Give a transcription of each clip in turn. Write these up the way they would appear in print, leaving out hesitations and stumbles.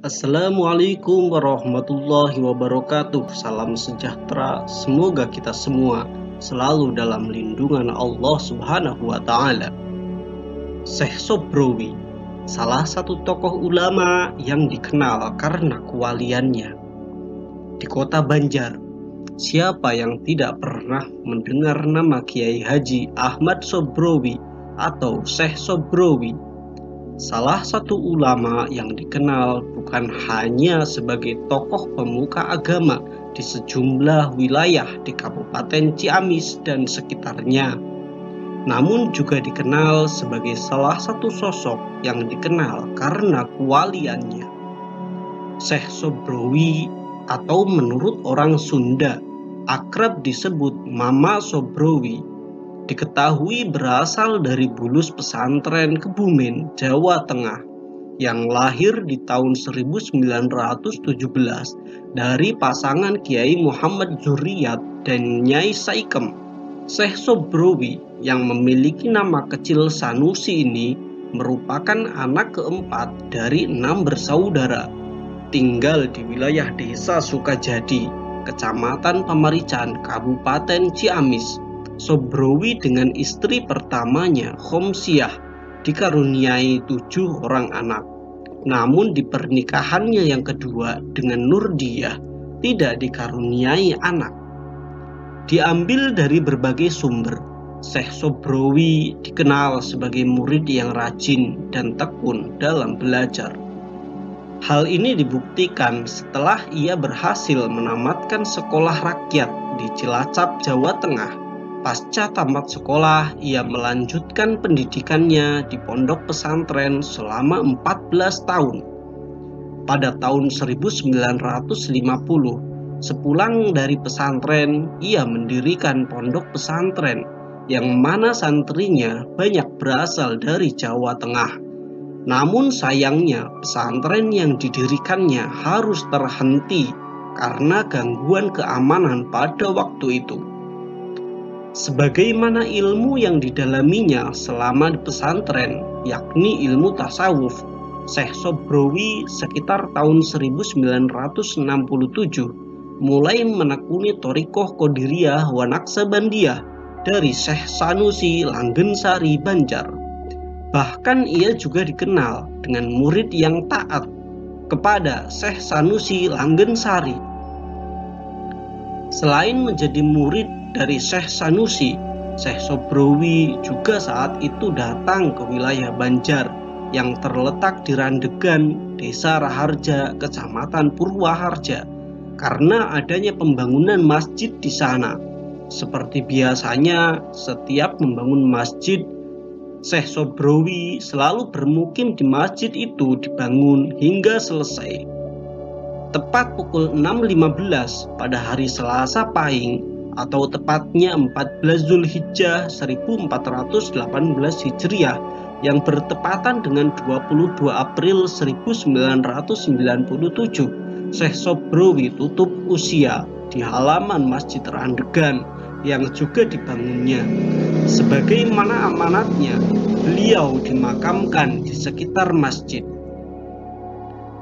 Assalamualaikum warahmatullahi wabarakatuh. Salam sejahtera. Semoga kita semua selalu dalam lindungan Allah Subhanahu wa Ta'ala. Syekh Sobrowi, salah satu tokoh ulama yang dikenal karena kewaliannya. Di kota Banjar, siapa yang tidak pernah mendengar nama Kiai Haji Ahmad Sobrowi atau Syekh Sobrowi? Salah satu ulama yang dikenal bukan hanya sebagai tokoh pemuka agama di sejumlah wilayah di Kabupaten Ciamis dan sekitarnya, namun juga dikenal sebagai salah satu sosok yang dikenal karena kewaliannya. Syekh Sobrowi, atau menurut orang Sunda akrab disebut Mama Sobrowi, diketahui berasal dari Bulus Pesantren Kebumen, Jawa Tengah, yang lahir di tahun 1917 dari pasangan Kiai Muhammad Zuriyat dan Nyai Saikem. Syekh Sobrowi yang memiliki nama kecil Sanusi ini merupakan anak keempat dari 6 bersaudara. Tinggal di wilayah Desa Sukajadi, Kecamatan Pamarican, Kabupaten Ciamis. Sobrowi dengan istri pertamanya, Khomsiah, dikaruniai 7 orang anak. Namun di pernikahannya yang kedua dengan Nurdiah tidak dikaruniai anak. Diambil dari berbagai sumber, Syekh Sobrowi dikenal sebagai murid yang rajin dan tekun dalam belajar. Hal ini dibuktikan setelah ia berhasil menamatkan sekolah rakyat di Cilacap, Jawa Tengah. Pasca tamat sekolah, ia melanjutkan pendidikannya di pondok pesantren selama 14 tahun. Pada tahun 1950, sepulang dari pesantren, ia mendirikan pondok pesantren yang mana santrinya banyak berasal dari Jawa Tengah. Namun sayangnya, pesantren yang didirikannya harus terhenti karena gangguan keamanan pada waktu itu. Sebagaimana ilmu yang didalaminya selama di pesantren, yakni ilmu tasawuf, Syekh Sobrowi sekitar tahun 1967 mulai menekuni Thariqah Qadiriyah wa Naqsabandiyah dari Syekh Sanusi Langgensari Banjar. Bahkan ia juga dikenal dengan murid yang taat kepada Syekh Sanusi Langgensari. Selain menjadi murid dari Syekh Sanusi, Syekh Sobrowi juga saat itu datang ke wilayah Banjar yang terletak di Randegan, Desa Raharja, Kecamatan Purwaharja, karena adanya pembangunan masjid di sana. Seperti biasanya, setiap membangun masjid, Syekh Sobrowi selalu bermukim di masjid itu dibangun hingga selesai. Tepat pukul 6.15 pada hari Selasa Pahing, atau tepatnya 14 Zulhijjah 1418 Hijriah yang bertepatan dengan 22 April 1997, Syekh Sobrowi tutup usia di halaman Masjid Randegan yang juga dibangunnya. Sebagaimana amanatnya, beliau dimakamkan di sekitar masjid.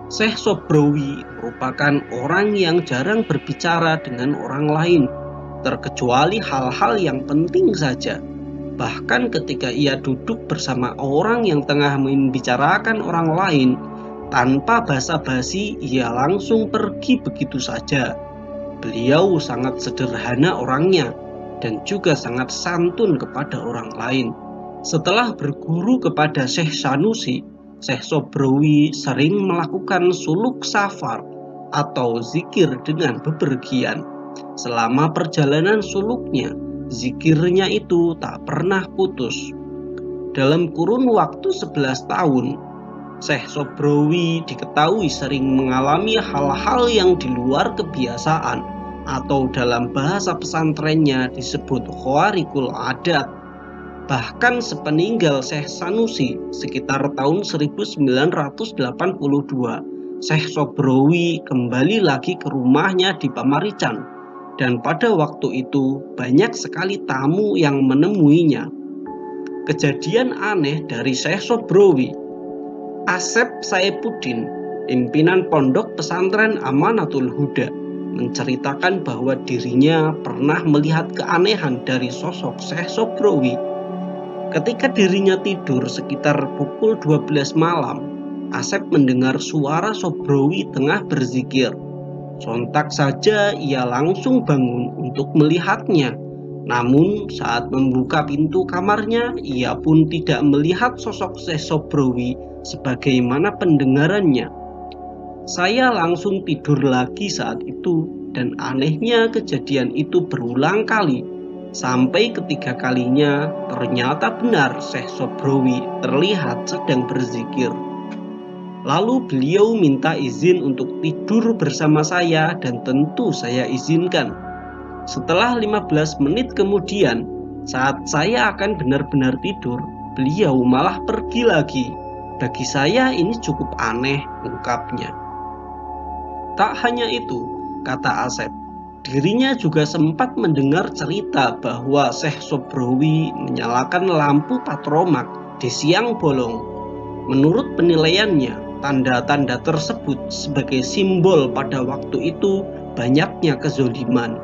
Syekh Sobrowi merupakan orang yang jarang berbicara dengan orang lain, terkecuali hal-hal yang penting saja. Bahkan ketika ia duduk bersama orang yang tengah membicarakan orang lain, tanpa basa-basi ia langsung pergi begitu saja. Beliau sangat sederhana orangnya dan juga sangat santun kepada orang lain. Setelah berguru kepada Syekh Sanusi, Syekh Sobrowi sering melakukan suluk safar atau zikir dengan bepergian. Selama perjalanan suluknya, zikirnya itu tak pernah putus. Dalam kurun waktu 11 tahun, Syekh Sobrowi diketahui sering mengalami hal-hal yang di luar kebiasaan, atau dalam bahasa pesantrennya disebut khawarikul adat. Bahkan sepeninggal Syekh Sanusi sekitar tahun 1982, Syekh Sobrowi kembali lagi ke rumahnya di Pamarican. Dan pada waktu itu banyak sekali tamu yang menemuinya. Kejadian aneh dari Syekh Sobrowi. Asep Saipuddin, pimpinan pondok pesantren Amanatul Huda, menceritakan bahwa dirinya pernah melihat keanehan dari sosok Syekh Sobrowi. Ketika dirinya tidur sekitar pukul 12 malam, Asep mendengar suara Sobrowi tengah berzikir. Sontak saja ia langsung bangun untuk melihatnya. Namun saat membuka pintu kamarnya, ia pun tidak melihat sosok Syekh Sobrowi sebagaimana pendengarannya. Saya langsung tidur lagi saat itu, dan anehnya kejadian itu berulang kali. Sampai ketiga kalinya ternyata benar Syekh Sobrowi terlihat sedang berzikir. Lalu beliau minta izin untuk tidur bersama saya dan tentu saya izinkan. Setelah 15 menit kemudian, saat saya akan benar-benar tidur, beliau malah pergi lagi. Bagi saya ini cukup aneh, ungkapnya. Tak hanya itu, kata Asep, dirinya juga sempat mendengar cerita bahwa Syekh Sobrowi menyalakan lampu patromak di siang bolong. Menurut penilaiannya, tanda-tanda tersebut sebagai simbol pada waktu itu banyaknya kezoliman.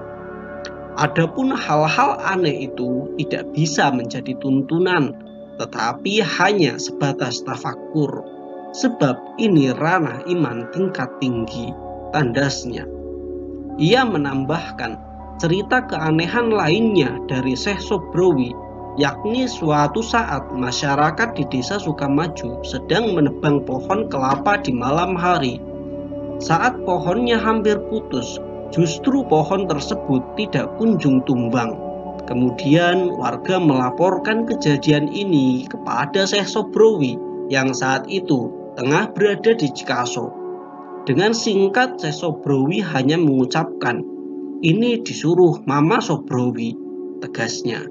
Adapun hal-hal aneh itu tidak bisa menjadi tuntunan, tetapi hanya sebatas tafakur, sebab ini ranah iman tingkat tinggi, tandasnya. Ia menambahkan cerita keanehan lainnya dari Syekh Sobrowi, yakni suatu saat masyarakat di desa Sukamaju sedang menebang pohon kelapa di malam hari. Saat pohonnya hampir putus, justru pohon tersebut tidak kunjung tumbang. Kemudian warga melaporkan kejadian ini kepada Syekh Sobrowi yang saat itu tengah berada di Cikaso. Dengan singkat, Syekh Sobrowi hanya mengucapkan, "Ini disuruh Mama Sobrowi," tegasnya.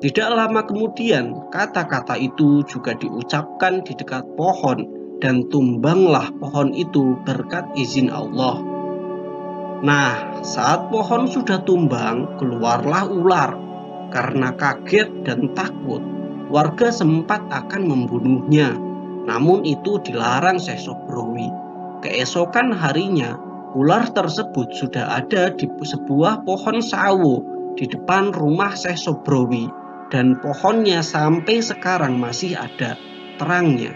Tidak lama kemudian, kata-kata itu juga diucapkan di dekat pohon dan tumbanglah pohon itu berkat izin Allah. Nah, saat pohon sudah tumbang, keluarlah ular. Karena kaget dan takut, warga sempat akan membunuhnya. Namun itu dilarang Syekh Sobrowi. Keesokan harinya, ular tersebut sudah ada di sebuah pohon sawo di depan rumah Syekh Sobrowi, dan pohonnya sampai sekarang masih ada terangnya.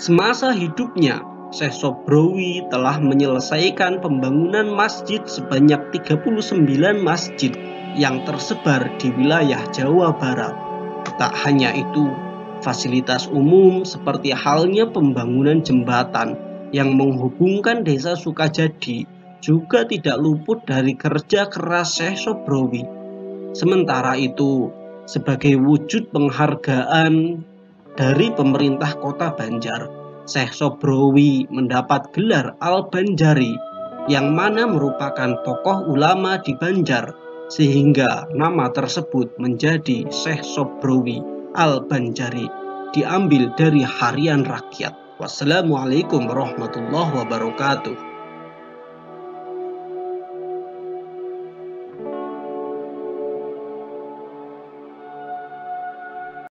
Semasa hidupnya, Syekh Sobrowi telah menyelesaikan pembangunan masjid sebanyak 39 masjid yang tersebar di wilayah Jawa Barat. Tak hanya itu, fasilitas umum seperti halnya pembangunan jembatan yang menghubungkan desa Sukajadi juga tidak luput dari kerja keras Syekh Sobrowi. Sementara itu, sebagai wujud penghargaan dari pemerintah kota Banjar, Syekh Sobrowi mendapat gelar Al-Banjari, yang mana merupakan tokoh ulama di Banjar, sehingga nama tersebut menjadi Syekh Sobrowi Al-Banjari, diambil dari harian rakyat. Wassalamualaikum warahmatullahi wabarakatuh.